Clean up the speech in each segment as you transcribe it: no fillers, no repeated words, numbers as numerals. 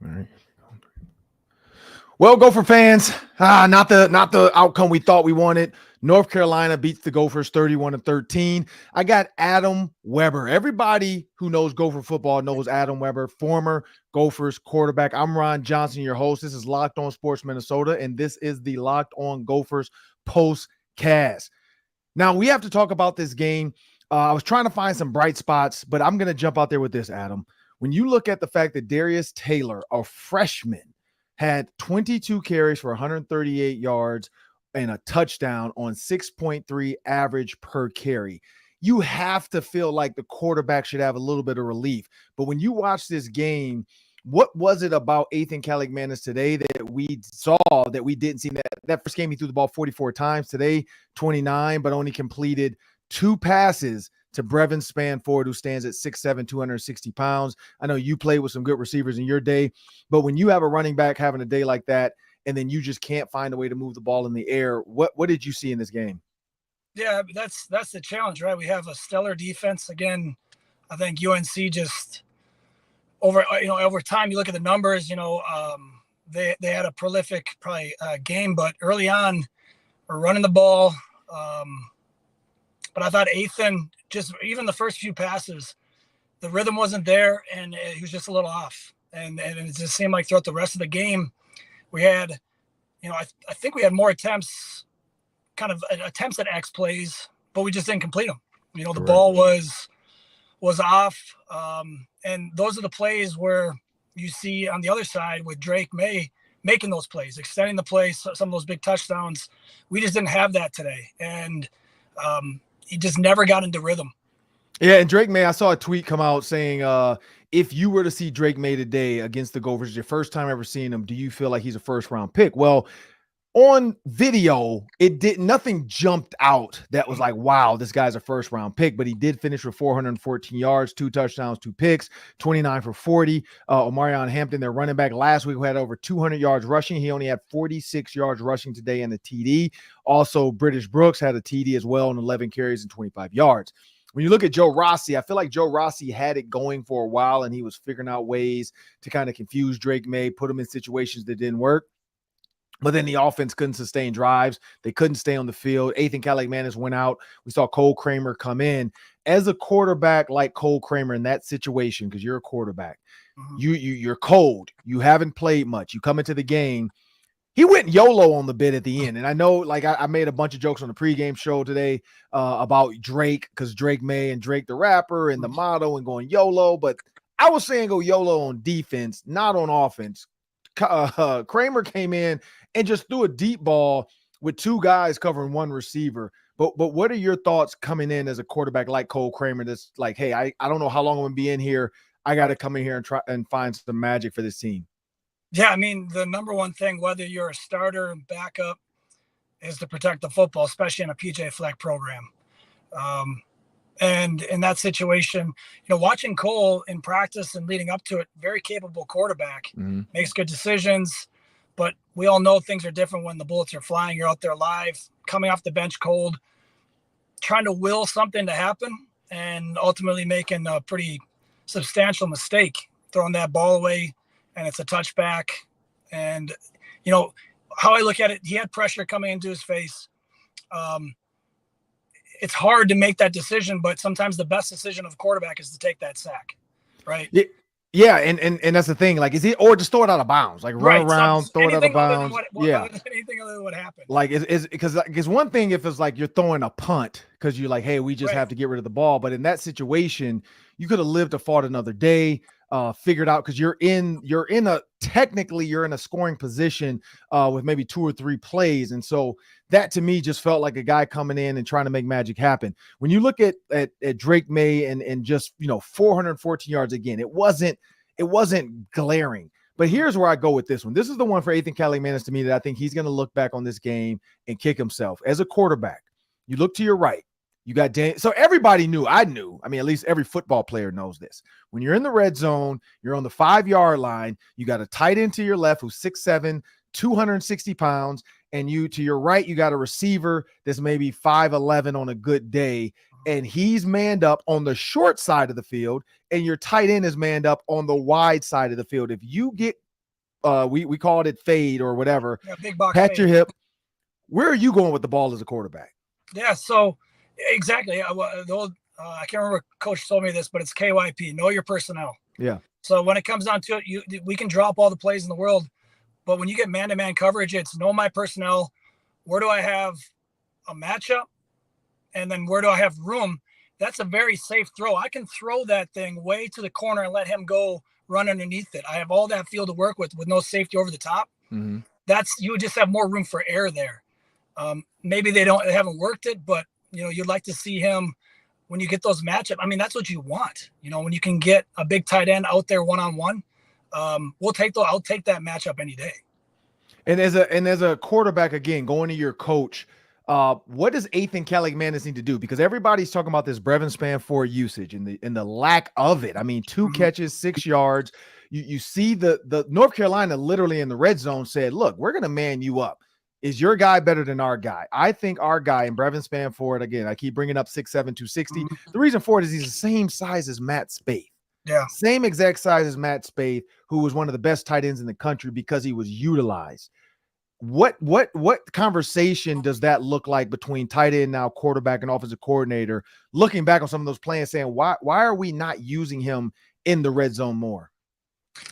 All right. Well, Gopher fans, not the outcome we thought we wanted. North Carolina beats the Gophers 31-13. I got Adam Weber. Everybody who knows Gopher football knows Adam Weber, former Gophers quarterback. I'm Ron Johnson, your host. This is Locked On Sports Minnesota, and this is the Locked On Gophers POSTCAST. Now, we have to talk about this game. I was trying to find some bright spots, but I'm going to jump out there with this, Adam. When you look at the fact that Darius Taylor, a freshman, had 22 carries for 138 yards and a touchdown on 6.3 average per carry, you have to feel like the quarterback should have a little bit of relief. But when you watch this game, what was it about Ethan Kaligmanis today that we saw that we didn't see? That first game, he threw the ball 44 times. Today, 29, but only completed 2 passes to Brevin Spanford, who stands at 6'7", 260 pounds. I know you played with some good receivers in your day, but when you have a running back having a day like that, and then you just can't find a way to move the ball in the air, what did you see in this game? Yeah, that's the challenge, right? We have a stellar defense. Again, I think UNC just over time, you look at the numbers, they had a prolific game, but early on we're running the ball. But I thought Ethan, just even the first few passes, the rhythm wasn't there, and he was just a little off. And it just seemed like throughout the rest of the game, we had, I think we had more attempts at X plays, but we just didn't complete them. The ball was off. And those are the plays where you see on the other side with Drake May making those plays, extending the plays, some of those big touchdowns. We just didn't have that today. And he just never got into rhythm. Yeah, and Drake May, I saw a tweet come out saying, if you were to see Drake May today against the Gophers, your first time ever seeing him, do you feel like he's a first-round pick? Well, on video, nothing jumped out that was like, wow, this guy's a first-round pick, but he did finish with 414 yards, 2 touchdowns, 2 picks, 29 for 40. Omarion Hampton, their running back last week, who had over 200 yards rushing. He only had 46 yards rushing today and a TD. Also, British Brooks had a TD as well and 11 carries and 25 yards. When you look at Joe Rossi, I feel like Joe Rossi had it going for a while, and he was figuring out ways to kind of confuse Drake May, put him in situations that didn't work. But then the offense couldn't sustain drives. They couldn't stay on the field. Ethan Kaligmanis went out. We saw Cole Kramer come in. As a quarterback like Cole Kramer in that situation, because you're a quarterback, you're cold. You haven't played much. You come into the game. He went YOLO on the bit at the end. And I know, like, I made a bunch of jokes on the pregame show today about Drake, because Drake May and Drake the rapper and the motto and going YOLO. But I was saying go YOLO on defense, not on offense. Kramer came in and just threw a deep ball with 2 guys covering 1 receiver. But what are your thoughts coming in as a quarterback like Cole Kramer that's like, hey, I don't know how long I'm going to be in here. I got to come in here and try and find some magic for this team. Yeah, I mean, the number one thing, whether you're a starter or backup, is to protect the football, especially in a PJ Fleck program. And in that situation, watching Cole in practice and leading up to it, very capable quarterback, makes good decisions. But we all know things are different when the bullets are flying. You're out there live, coming off the bench cold, trying to will something to happen, and ultimately making a pretty substantial mistake, throwing that ball away. And it's a touchback. And, how I look at it, he had pressure coming into his face. It's hard to make that decision, but sometimes the best decision of a quarterback is to take that sack, right? Yeah, and that's the thing. Like, is it, or just throw it out of bounds? Like, run around, throw it out of bounds. Anything other than what happened. Like, is because one thing if it's like you're throwing a punt because you're like, hey, we just have to get rid of the ball. But in that situation, you could have lived or fought another day. Figured out, because you're in a scoring position with maybe 2 or 3 plays. And so that to me just felt like a guy coming in and trying to make magic happen. When you look at Drake May and just 414 yards again, it wasn't glaring. But here's where I go with this one. This is the one for Ethan Kaligmanis to me that I think he's going to look back on this game and kick himself. As a quarterback, you look to your right. You got Dan. So everybody knew. I mean, at least every football player knows this. When you're in the red zone, you're on the 5-yard line. You got a tight end to your left who's 6'7", 260 pounds. And you to your right, you got a receiver that's maybe 5'11" on a good day. And he's manned up on the short side of the field. And your tight end is manned up on the wide side of the field. If you get we called it fade or whatever. Yeah, big box Pat fade. your hip. Where are you going with the ball as a quarterback? Yeah, so exactly. The old, I can't remember what coach told me this, but it's KYP, know your personnel. Yeah. So when it comes down to it, we can drop all the plays in the world, but when you get man-to-man coverage, it's know my personnel. Where do I have a matchup? And then where do I have room? That's a very safe throw. I can throw that thing way to the corner and let him go run underneath it. I have all that field to work with no safety over the top. Mm-hmm. You would just have more room for error there. Maybe they haven't worked it, but you'd like to see him when you get those matchup. I mean, that's what you want. When you can get a big tight end out there one-on-one, I'll take that matchup any day. And as a quarterback, again, going to your coach, what does Ethan Caligmanis need to do? Because everybody's talking about this Brevin Spann usage and the lack of it. I mean, 2 catches, 6 yards. You see the North Carolina literally in the red zone said, look, we're going to man you up. Is your guy better than our guy? I think our guy and Brevin Spann, again, I keep bringing up 6'7", 260. The reason for it is he's the same size as Matt Spaeth. Yeah. Same exact size as Matt Spaeth, who was one of the best tight ends in the country because he was utilized. What conversation does that look like between tight end now, quarterback, and offensive coordinator, looking back on some of those plans, saying, why are we not using him in the red zone more?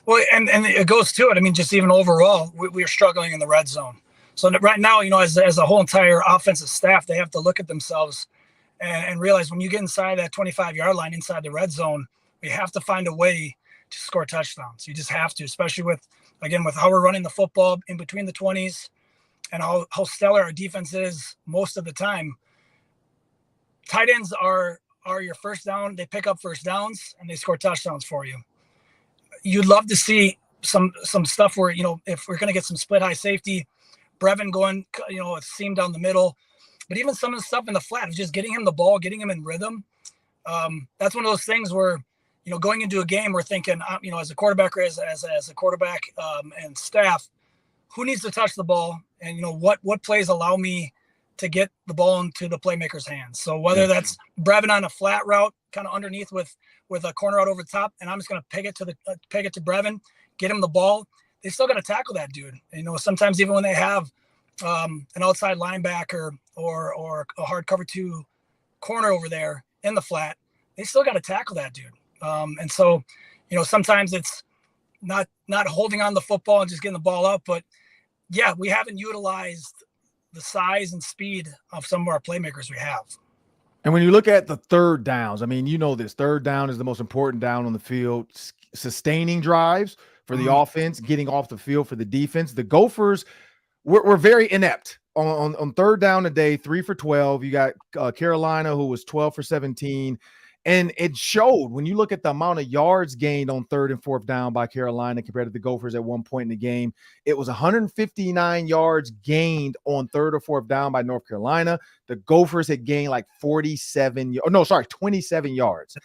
Well, and it goes to it. I mean, just even overall, we are struggling in the red zone. So right now, as a whole entire offensive staff, they have to look at themselves and realize when you get inside that 25-yard line inside the red zone, we have to find a way to score touchdowns. You just have to, especially with how we're running the football in between the 20s and how stellar our defense is most of the time. Tight ends are your first down. They pick up first downs and they score touchdowns for you. You'd love to see some stuff where, if we're going to get some split high safety, Brevin going, a seam down the middle, but even some of the stuff in the flat, just getting him the ball, getting him in rhythm. That's one of those things where, going into a game, we're thinking, as a quarterback or as a quarterback and staff, who needs to touch the ball, and what plays allow me to get the ball into the playmaker's hands. So whether that's Brevin on a flat route, kind of underneath with a corner out over the top, and I'm just going to peg it to Brevin, get him the ball. They still got to tackle that dude. Sometimes even when they have an outside linebacker or a hard cover 2 corner over there in the flat, they still got to tackle that dude. And so, sometimes it's not holding on the football and just getting the ball up, but yeah, we haven't utilized the size and speed of some of our playmakers we have. And when you look at the third downs, I mean, this third down is the most important down on the field, sustaining drives for the offense, getting off the field for the defense. The Gophers were very inept on third down today, 3 for 12. You got Carolina, who was 12 for 17. And it showed when you look at the amount of yards gained on third and fourth down by Carolina compared to the Gophers at one point in the game. It was 159 yards gained on third or fourth down by North Carolina. The Gophers had gained like 27 yards.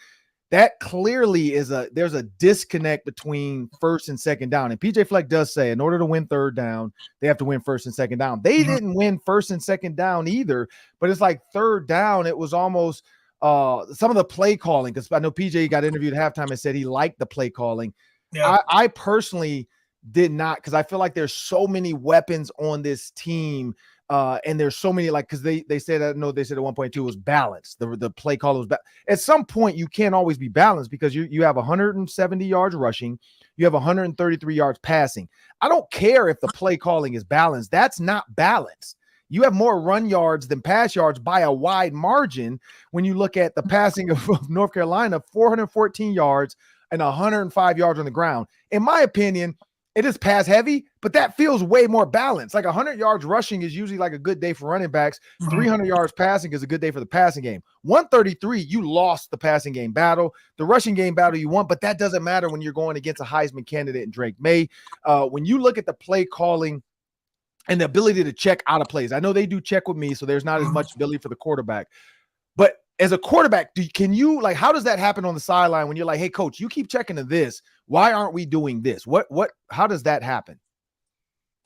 That clearly there's a disconnect between first and second down. And PJ Fleck does say in order to win third down, they have to win first and second down. They didn't win first and second down either, but it's like third down. It was almost some of the play calling, because I know PJ got interviewed at halftime and said he liked the play calling. Yeah. I personally did not, because I feel like there's so many weapons on this team. And there's so many, because they said at 1.2 was balanced. The play call was at some point you can't always be balanced, because you have 170 yards rushing, you have 133 yards passing. I don't care if the play calling is balanced. That's not balanced. You have more run yards than pass yards by a wide margin. When you look at the passing of North Carolina, 414 yards and 105 yards on the ground. In my opinion, it is pass heavy, but that feels way more balanced. Like 100 yards rushing is usually like a good day for running backs. 300 yards passing is a good day for the passing game. 133, you lost the passing game battle. The rushing game battle you won, but that doesn't matter when you're going against a Heisman candidate in Drake May. When you look at the play calling and the ability to check out of plays, I know they do check with me, so there's not as much ability for the quarterback. But as a quarterback, how does that happen on the sideline when you're like, hey, coach, you keep checking to this. Why aren't we doing this? How does that happen?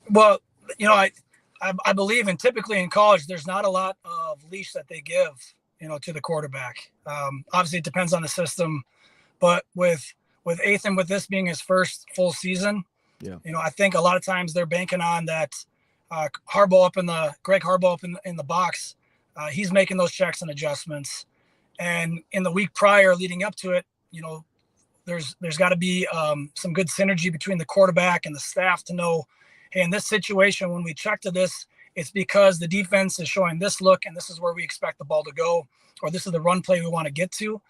Well, I believe, and typically in college, there's not a lot of leash that they give, to the quarterback. Obviously it depends on the system, but with Ethan, with this being his first full season, Yeah. I think a lot of times they're banking on that Greg Harbaugh up in the box. He's making those checks and adjustments. And in the week prior leading up to it, there's got to be some good synergy between the quarterback and the staff to know, hey, in this situation, when we check to this, it's because the defense is showing this look and this is where we expect the ball to go, or this is the run play we want to get to.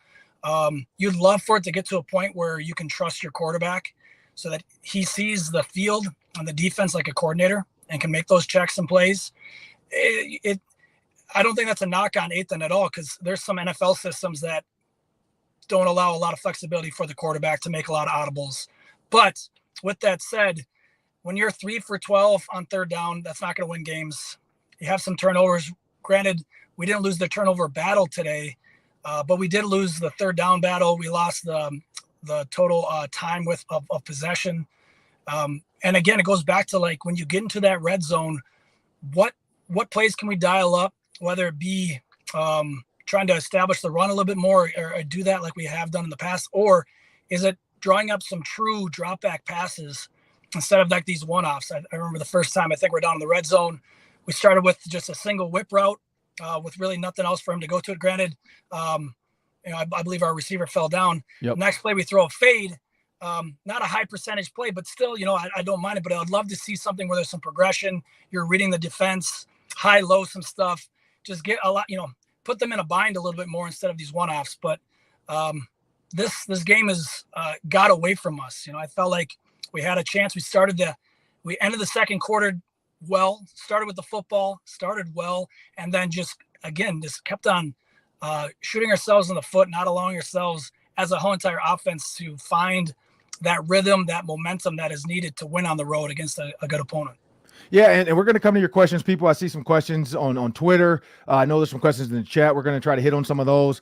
You'd love for it to get to a point where you can trust your quarterback so that he sees the field and the defense like a coordinator and can make those checks and plays. I don't think that's a knock on Ethan at all, because there's some NFL systems that don't allow a lot of flexibility for the quarterback to make a lot of audibles. But with that said, when you're 3 for 12 on third down, that's not going to win games. You have some turnovers. Granted, we didn't lose the turnover battle today, but we did lose the third down battle. We lost the total time of possession. And again, it goes back to like when you get into that red zone, what plays can we dial up, whether it be trying to establish the run a little bit more or do that like we have done in the past, or is it drawing up some true drop back passes instead of like these one-offs? I remember the first time I think we're down in the red zone, we started with just a single whip route with really nothing else for him to go to it. Granted, I believe our receiver fell down. Yep. Next play, we throw a fade. Not a high percentage play, but still, I don't mind it, but I would love to see something where there's some progression. You're reading the defense, high, low, some stuff, just get a lot, put them in a bind a little bit more instead of these one-offs. But this game has got away from us. I felt like we had a chance. We ended the second quarter well, started with the football, started well, and then just kept on shooting ourselves in the foot, not allowing ourselves as a whole entire offense to find that rhythm, that momentum that is needed to win on the road against a good opponent. Yeah, and we're going to come to your questions, people. I see some questions on Twitter. I know there's some questions in the chat. We're going to try to hit on some of those,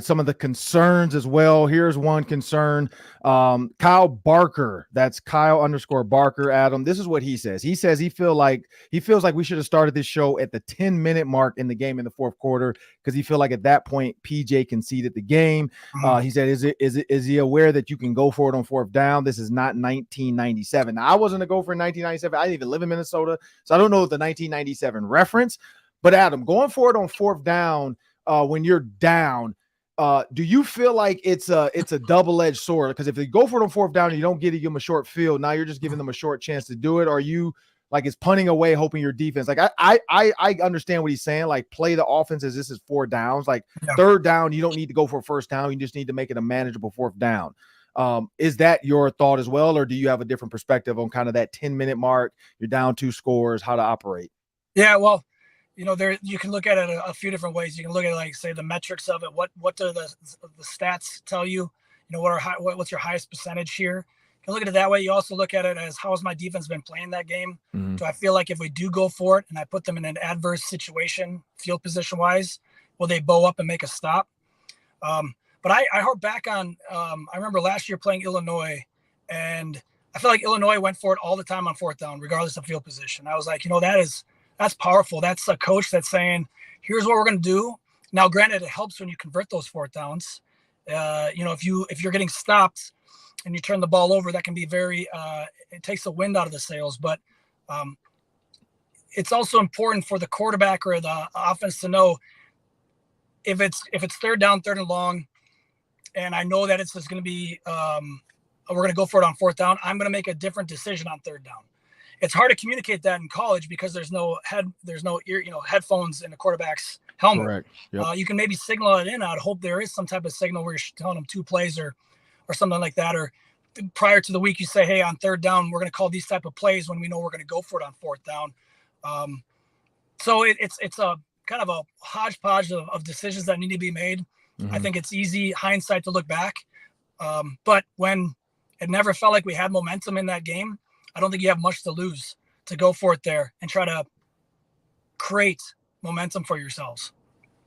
some of the concerns as well. Here's one concern. Kyle Barker, that's Kyle_Barker, Adam. This is what he says. He says he feels like we should have started this show at the 10-minute mark in the game in the fourth quarter, because he feel like at that point PJ conceded the game. He said, is he aware that you can go for it on fourth down? This is not 1997. Now, I wasn't a gopher in 1997. I didn't even live in Minnesota, so I don't know the 1997 reference. But Adam, going for it on fourth down when you're down, do you feel like it's a double-edged sword? Because if they go for it on fourth down and you don't get it, give them a short field, now you're just giving them a short chance to do it. Or are you like, it's punting away, hoping your defense, like I understand what he's saying, like play the offense as this is 4 downs, like third down, you don't need to go for a first down. You just need to make it a manageable fourth down. Is that your thought as well? Or do you have a different perspective on kind of that 10-minute mark? You're down 2 scores, how to operate? Yeah, well, you can look at it a few different ways. You can look at it like, say, the metrics of it. What do the stats tell you? What's your highest percentage here? You can look at it that way. You also look at it as, how has my defense been playing that game? Mm-hmm. Do I feel like if we do go for it and I put them in an adverse situation, field position wise, will they bow up and make a stop? But I harp back on, I remember last year playing Illinois, and I feel like Illinois went for it all the time on fourth down, regardless of field position. I was like, that's powerful. That's a coach that's saying, here's what we're going to do. Now, granted, it helps when you convert those fourth downs. If you're getting stopped and you turn the ball over, that can be it takes the wind out of the sails. But it's also important for the quarterback or the offense to know if it's third down, third and long, and I know that it's just going to be we're going to go for it on fourth down, I'm going to make a different decision on third down. It's hard to communicate that in college because there's no ear, headphones in the quarterback's helmet. Correct. Yep. You can maybe signal it in. I'd hope there is some type of signal where you're telling them 2 plays or something like that. Or prior to the week, you say, hey, on third down, we're going to call these type of plays when we know we're going to go for it on fourth down. So it's a kind of a hodgepodge of decisions that need to be made. Mm-hmm. I think it's easy hindsight to look back. But when it never felt like we had momentum in that game, I don't think you have much to lose to go for it there and try to create momentum for yourselves.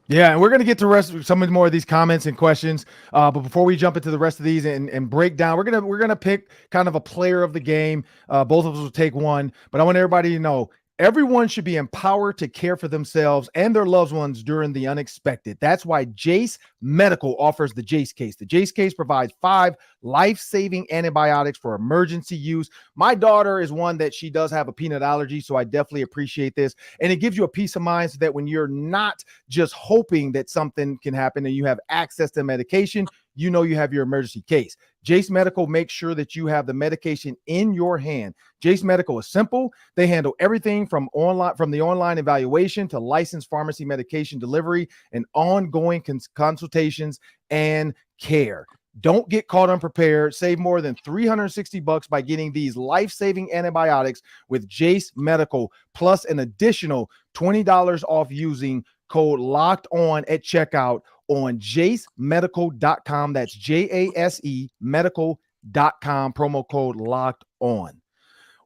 Yeah, and we're going to get to some more of these comments and questions. But before we jump into the rest of these and break down, we're gonna pick kind of a player of the game. Both of us will take one, but I want everybody to know Everyone should be empowered to care for themselves and their loved ones during the unexpected. That's why Jace Medical offers the Jace case. The Jace case provides 5 life-saving antibiotics for emergency use. My daughter is one that she does have a peanut allergy, so I definitely appreciate this. And it gives you a peace of mind so that when you're not just hoping that something can happen and you have access to medication, you know you have your emergency case. Jace Medical makes sure that you have the medication in your hand. Jace Medical is simple. They handle everything from the online evaluation to licensed pharmacy medication delivery and ongoing consultations and care. Don't get caught unprepared. Save more than $360 by getting these life-saving antibiotics with Jace Medical, plus an additional $20 off using code locked on at checkout on jasemedical.com. That's JASE medical.com, promo code locked on.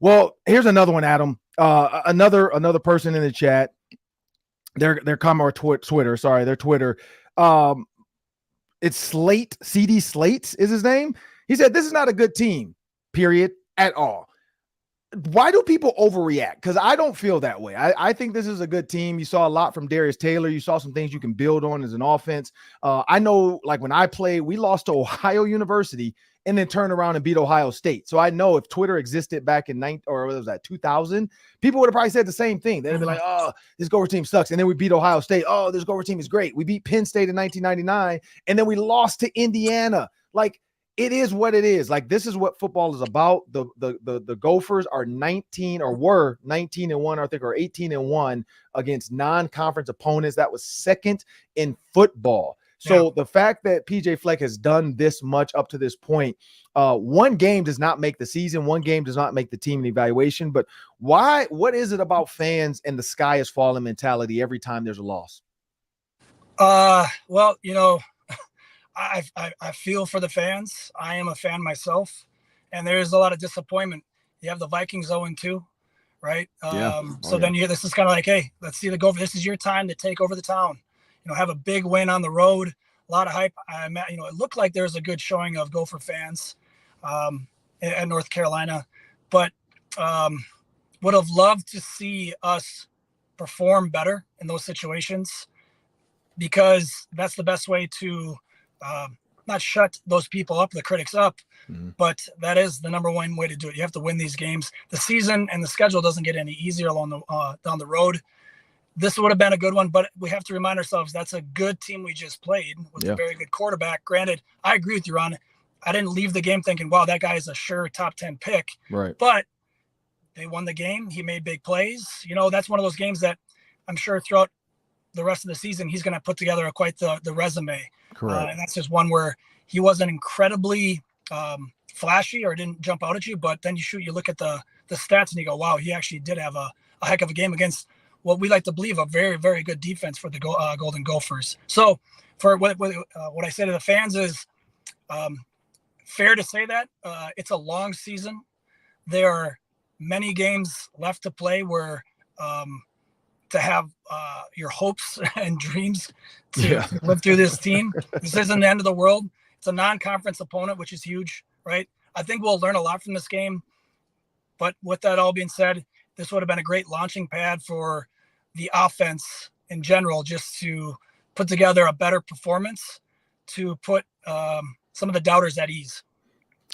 Well, here's another one, Adam. Another person in the chat. Their comment or Twitter. Sorry, their Twitter. It's Slate. CD Slates is his name. He said, "This is not a good team, period, at all." Why do people overreact? Because I don't feel that way. I think this is a good team. You saw a lot from Darius Taylor. You saw some things you can build on as an offense. I know, like when I played, we lost to Ohio University and then turned around and beat Ohio State. So I know if Twitter existed back in 2000, people would have probably said the same thing. They'd be like, "Oh, this Gopher team sucks." And then we beat Ohio State. "Oh, this Gopher team is great." We beat Penn State in 1999, and then we lost to Indiana. Like, it is what it is. Like, this is what football is about. The Gophers are 19 or were 19-1, I think, or 18-1 against non-conference opponents. That was second in football. So the fact that PJ Fleck has done this much up to this point, one game does not make the season. One game does not make the team an evaluation. But why? What is it about fans and the sky is falling mentality every time there's a loss? Well, you know, I feel for the fans. I am a fan myself, and there's a lot of disappointment. You have the Vikings 0-2, right? Then this is kind of like, hey, let's see the Gophers. This is your time to take over the town. You know, have a big win on the road. A lot of hype. It looked like there's a good showing of Gopher fans in North Carolina, but would have loved to see us perform better in those situations, because that's the best way to not shut those people up, the critics up, but that is the number one way to do it. You have to win these games. The season and the schedule doesn't get any easier along down the road. This would have been a good one, but we have to remind ourselves that's a good team we just played with a very good quarterback. Granted, I agree with you, Ron. I didn't leave the game thinking, wow, that guy is a sure top 10 pick. Right. But they won the game. He made big plays. You know, that's one of those games that I'm sure throughout the rest of the season, he's going to put together quite the resume. Correct. And that's just one where he wasn't incredibly flashy or didn't jump out at you, but then you look at the stats and you go, wow, he actually did have a heck of a game against what we like to believe a very, very good defense for the Golden Gophers. So for what I say to the fans is fair to say that it's a long season. There are many games left to play where to have your hopes and dreams to live through this team. This isn't the end of the world. It's a non-conference opponent, which is huge, right? I think we'll learn a lot from this game. But with that all being said, this would have been a great launching pad for the offense in general, just to put together a better performance, to put some of the doubters at ease.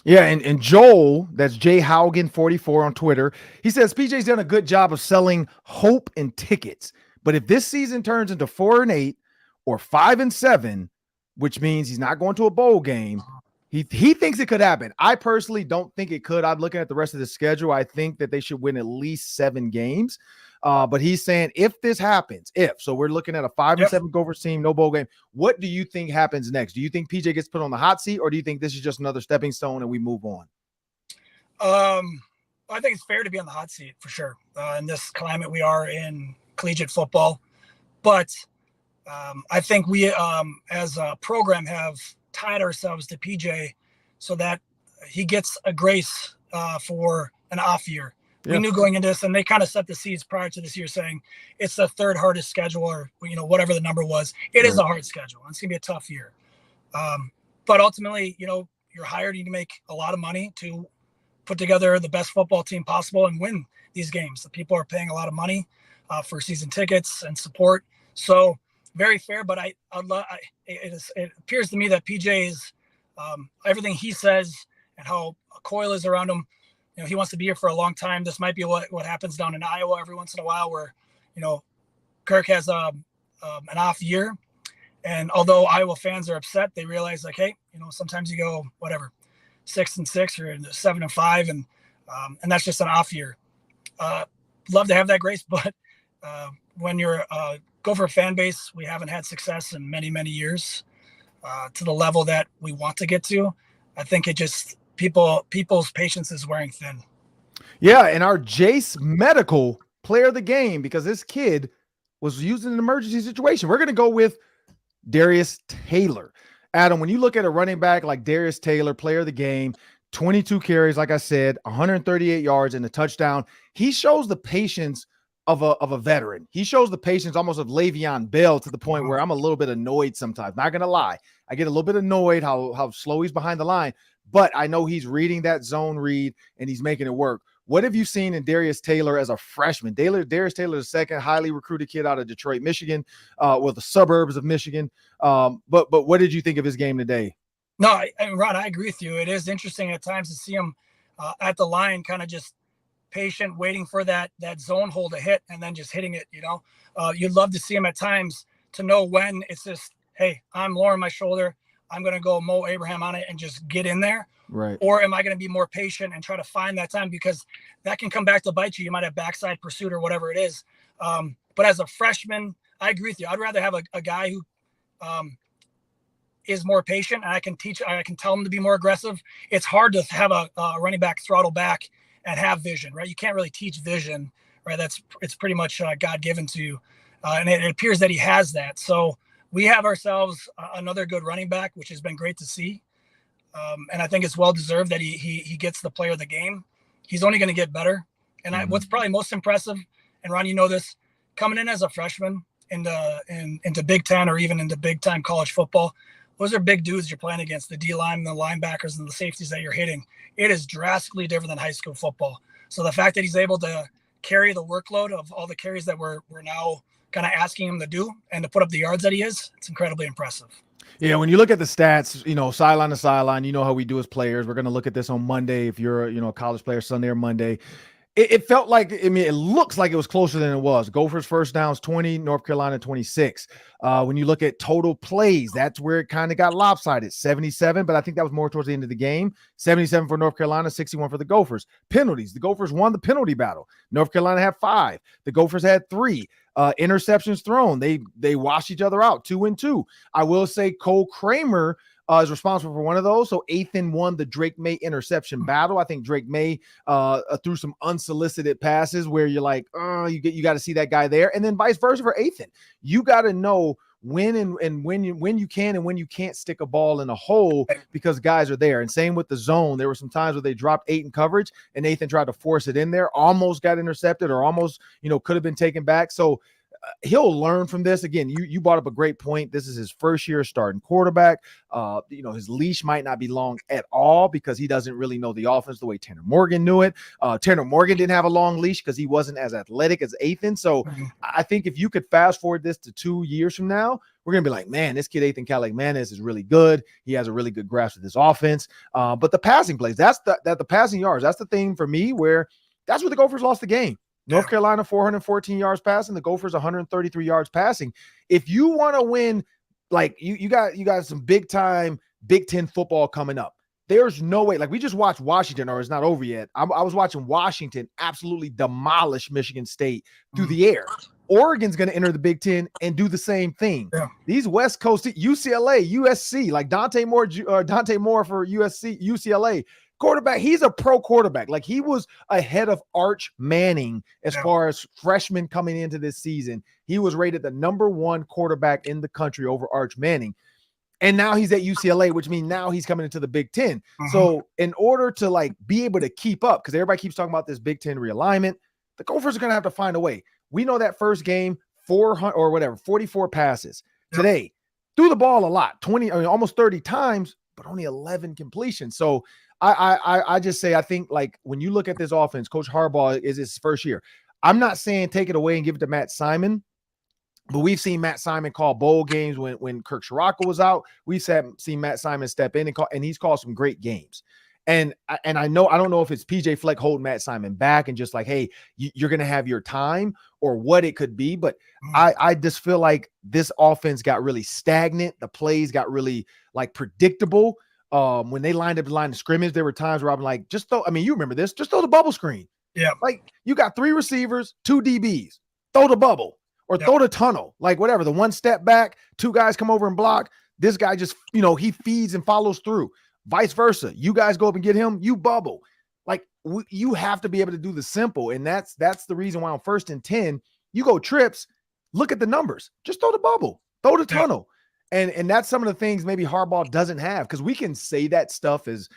Yeah, and Joel, that's J Haugen 44 on Twitter, he says PJ's done a good job of selling hope and tickets. But if this season turns into 4-8 or 5-7, which means he's not going to a bowl game, he thinks it could happen. I personally don't think it could. I'm looking at the rest of the schedule. I think that they should win at least 7 games. But he's saying if this happens, so we're looking at a 5-7 Gophers team, no bowl game, what do you think happens next? Do you think PJ gets put on the hot seat, or do you think this is just another stepping stone and we move on? I think it's fair to be on the hot seat for sure in this climate we are in collegiate football. But I think we as a program have tied ourselves to PJ so that he gets a grace for an off year. We knew going into this, and they kind of set the seeds prior to this year saying it's the third hardest schedule, or, you know, whatever the number was. It is a hard schedule. It's going to be a tough year. But ultimately, you know, you're hired, you make a lot of money to put together the best football team possible and win these games. The people are paying a lot of money for season tickets and support. So very fair, but it appears to me that PJ is everything he says and how Coyle is around him. He wants to be here for a long time. This might be what happens down in Iowa every once in a while, where Kirk has an off year, and although Iowa fans are upset, they realize like, hey, sometimes you go 6-6 or 7-5, and that's just an off year. Love to have that grace, but when you're a Gopher fan base, we haven't had success in many, many years to the level that we want to get to. I think it just people's patience is wearing thin. Yeah, and our Jace Medical player of the game, because this kid was used in an emergency situation. We're going to go with Darius Taylor. Adam, when you look at a running back like Darius Taylor, player of the game, 22 carries, like I said, 138 yards and a touchdown, he shows the patience of a veteran. He shows the patience almost of Le'Veon Bell, to the point where I'm a little bit annoyed sometimes. Not going to lie. I get a little bit annoyed how slow he's behind the line, but I know he's reading that zone read and he's making it work. What have you seen in Darius Taylor as a freshman? Darius Taylor is the second highly recruited kid out of Detroit, Michigan, the suburbs of Michigan. But what did you think of his game today? No, Ron, I agree with you. It is interesting at times to see him at the line, kind of just patient, waiting for that zone hole to hit and then just hitting it. You'd love to see him at times to know when it's just, hey, I'm lowering my shoulder, I'm going to go Mo Abraham on it and just get in there. Right. Or am I going to be more patient and try to find that time, because that can come back to bite you. You might have backside pursuit or whatever it is. But as a freshman, I agree with you. I'd rather have a guy who is more patient, and I can tell him to be more aggressive. It's hard to have a running back throttle back and have vision, right? You can't really teach vision, right? It's pretty much God-given to you. And it appears that he has that. So we have ourselves another good running back, which has been great to see. And I think it's well-deserved that he gets the player of the game. He's only going to get better. And what's probably most impressive, and Ron, you know this, coming in as a freshman into Big Ten or even into big-time college football, those are big dudes you're playing against, the D-line, the linebackers, and the safeties that you're hitting. It is drastically different than high school football. So the fact that he's able to carry the workload of all the carries that we're now kind of asking him to do and to put up the yards that he is, it's incredibly impressive. Yeah, when you look at the stats, sideline to sideline, you know how we do as players. We're going to look at this on Monday if you're, a college player, Sunday or Monday. It felt like, it looks like it was closer than it was. Gophers first downs 20, North Carolina 26. When you look at total plays, that's where it kind of got lopsided, 77, but I think that was more towards the end of the game. 77 for North Carolina, 61 for the Gophers. Penalties, the Gophers won the penalty battle. North Carolina had 5. The Gophers had 3. Interceptions thrown. They washed each other out, 2-2. I will say Cole Kramer is responsible for one of those. So Ethan won the Drake May interception battle. I think Drake May threw some unsolicited passes where you're like, you got to see that guy there, and then vice versa for Ethan. You got to know when and when you can and when you can't stick a ball in a hole because guys are there. And same with the zone. There were some times where they dropped 8 in coverage and Nathan tried to force it in there, almost got intercepted or almost, could have been taken back. So he'll learn from this. Again, you brought up a great point. This is his first year starting quarterback. His leash might not be long at all because he doesn't really know the offense the way Tanner Morgan knew it. Tanner Morgan didn't have a long leash because he wasn't as athletic as Ethan. So I think if you could fast forward this to 2 years from now, we're going to be like, man, this kid Ethan Calais-Manis is really good. He has a really good grasp of this offense. But the passing plays, that's the passing yards. That's the thing for me where that's where the Gophers lost the game. North Carolina, 414 yards passing. The Gophers, 133 yards passing. If you want to win, like you got some big time Big Ten football coming up. There's no way. Like we just watched Washington, or it's not over yet. I was watching Washington absolutely demolish Michigan State through the air. Oregon's going to enter the Big Ten and do the same thing. Yeah. These West Coast, UCLA, USC, like Dante Moore for UCLA. Quarterback, he's a pro quarterback. Like he was ahead of Arch Manning as far as freshmen coming into this season. He was rated the number 1 quarterback in the country over Arch Manning. And now he's at UCLA, which means now he's coming into the Big Ten. So in order to be able to keep up, because everybody keeps talking about this Big Ten realignment, the Gophers are going to have to find a way. We know that first game, 44 passes. Today, threw the ball a lot, almost 30 times, but only 11 completions. So I just say, I think, like, when you look at this offense, Coach Harbaugh is his first year. I'm not saying take it away and give it to Matt Simon, but we've seen Matt Simon call bowl games when Kirk Ciarrocca was out. We've seen Matt Simon step in and he's called some great games. And I know, I don't know if it's PJ Fleck holding Matt Simon back and just like, hey, you're going to have your time, or what it could be. But I just feel like this offense got really stagnant. The plays got really like predictable. When they lined up the line of scrimmage, there were times where I'm like, just throw, I mean, you remember this, just throw the bubble screen. Yeah. Like, you got 3 receivers, 2 DBs, throw the bubble or throw the tunnel, like whatever. The one step back, 2 guys come over and block. This guy just, he feeds and follows through. Vice versa. You guys go up and get him, you bubble. Like, you have to be able to do the simple. And that's the reason why on 1st and 10, you go trips, look at the numbers, just throw the bubble, throw the tunnel. And that's some of the things maybe Harbaugh doesn't have, because we can say that stuff as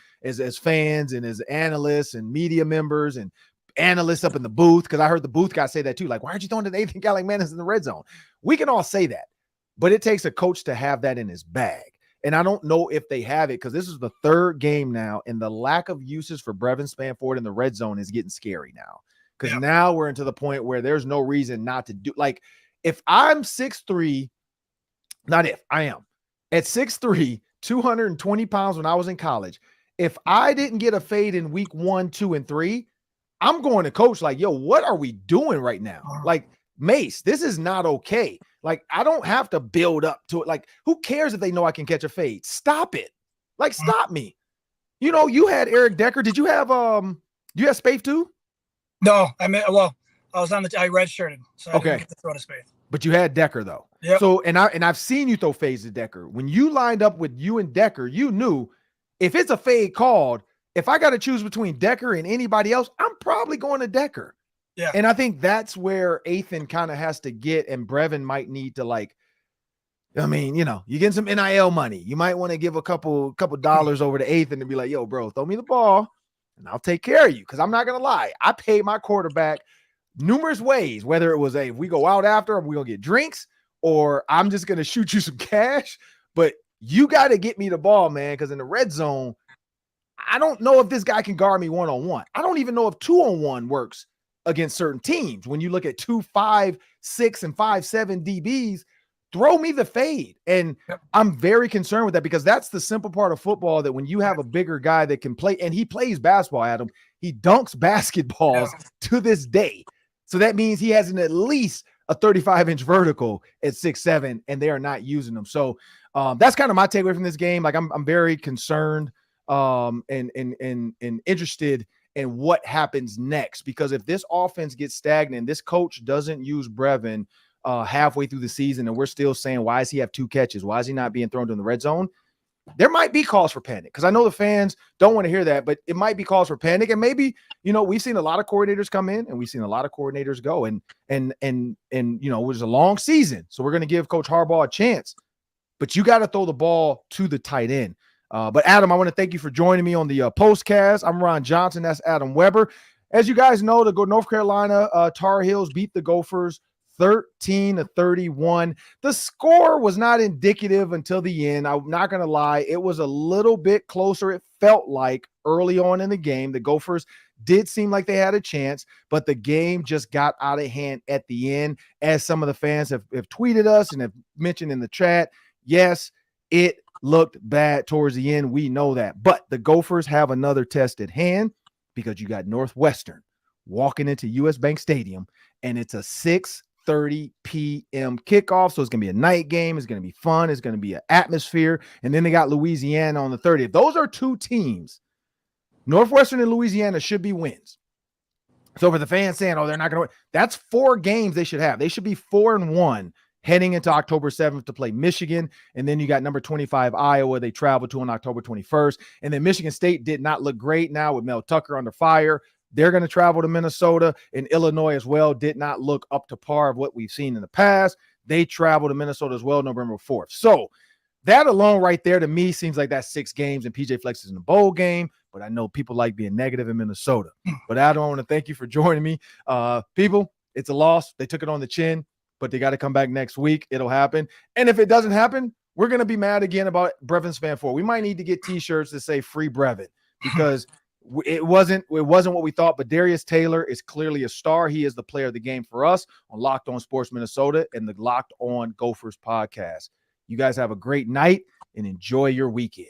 fans and as analysts and media members and analysts up in the booth, because I heard the booth guy say that too. Like, why aren't you throwing to the 8th guy like Manning in the red zone? We can all say that, but it takes a coach to have that in his bag. And I don't know if they have it, because this is the 3rd game now, and the lack of uses for Brevin Spanford in the red zone is getting scary now, because now we're into the point where there's no reason not to do. Like, if I'm 6'3", not if, I am at 6'3", 220 pounds when I was in college, if I didn't get a fade in week 1, 2, and 3, I'm going to coach like, yo, what are we doing right now? Like, Mace, this is not okay. Like, I don't have to build up to it. Like, who cares if they know I can catch a fade? Stop it. Like, stop me. You had Eric Decker. Did you have you have Spaeth too? No, I was on I redshirted, so I didn't get to throw to Spaeth. But you had Decker though. Yeah. So I've seen you throw fades to Decker. When you lined up with you and Decker, you knew if it's a fade called, if I got to choose between Decker and anybody else, I'm probably going to Decker. Yeah. And I think that's where Ethan kind of has to get, and Brevin might need to, like, I mean, you get some NIL money. You might want to give a couple dollars over to Ethan and be like, yo, bro, throw me the ball and I'll take care of you. Because I'm not going to lie, I paid my quarterback numerous ways, whether it was if we go out after, we're going to get drinks, or I'm just going to shoot you some cash. But you got to get me the ball, man, because in the red zone, I don't know if this guy can guard me one-on-one. I don't even know if 2-on-1 works against certain teams. When you look at 2, 5, 6, and 5, 7 DBs, throw me the fade. And I'm very concerned with that, because that's the simple part of football, that when you have a bigger guy that can play, and he plays basketball, Adam, he dunks basketballs to this day. So that means he has at least a 35-inch vertical at 6'7", and they are not using them. So that's kind of my takeaway from this game. Like, I'm very concerned and interested and what happens next, because if this offense gets stagnant, this coach doesn't use Brevin halfway through the season, and we're still saying, why does he have 2 catches? Why is he not being thrown to the red zone? There might be cause for panic, because I know the fans don't want to hear that, but it might be cause for panic. And maybe, we've seen a lot of coordinators come in and we've seen a lot of coordinators go, and it was a long season. So we're going to give Coach Harbaugh a chance, but you got to throw the ball to the tight end. But Adam, I want to thank you for joining me on the postcast. I'm Ron Johnson. That's Adam Weber. As you guys know, the North Carolina Tar Heels beat the Gophers 13-31. The score was not indicative until the end. I'm not going to lie. It was a little bit closer. It felt like early on in the game, the Gophers did seem like they had a chance, but the game just got out of hand at the end, as some of the fans have tweeted us and have mentioned in the chat. Yes, it looked bad towards the end. We know that. But the Gophers have another test at hand, because you got Northwestern walking into US Bank Stadium, and it's a 6:30 p.m. kickoff. So it's going to be a night game. It's going to be fun. It's going to be an atmosphere. And then they got Louisiana on the 30th. Those are 2 teams. Northwestern and Louisiana should be wins. So for the fans saying, oh, they're not going to win, that's 4 games they should have. They should be 4-1 heading into October 7th to play Michigan. And then you got number 25, Iowa, they travel to on October 21st. And then Michigan State did not look great now with Mel Tucker under fire. They're going to travel to Minnesota, and Illinois as well did not look up to par of what we've seen in the past. They travel to Minnesota as well, November 4th. So that alone right there to me seems like that's 6 games, and PJ Flex is in the bowl game, but I know people like being negative in Minnesota. But Adam, I want to thank you for joining me. People, it's a loss. They took it on the chin, but they got to come back next week. It'll happen. And if it doesn't happen, we're going to be mad again about Brevin Spanford. We might need to get T-shirts that say free Brevin, because it wasn't what we thought. But Darius Taylor is clearly a star. He is the player of the game for us on Locked On Sports Minnesota and the Locked On Gophers podcast. You guys have a great night and enjoy your weekend.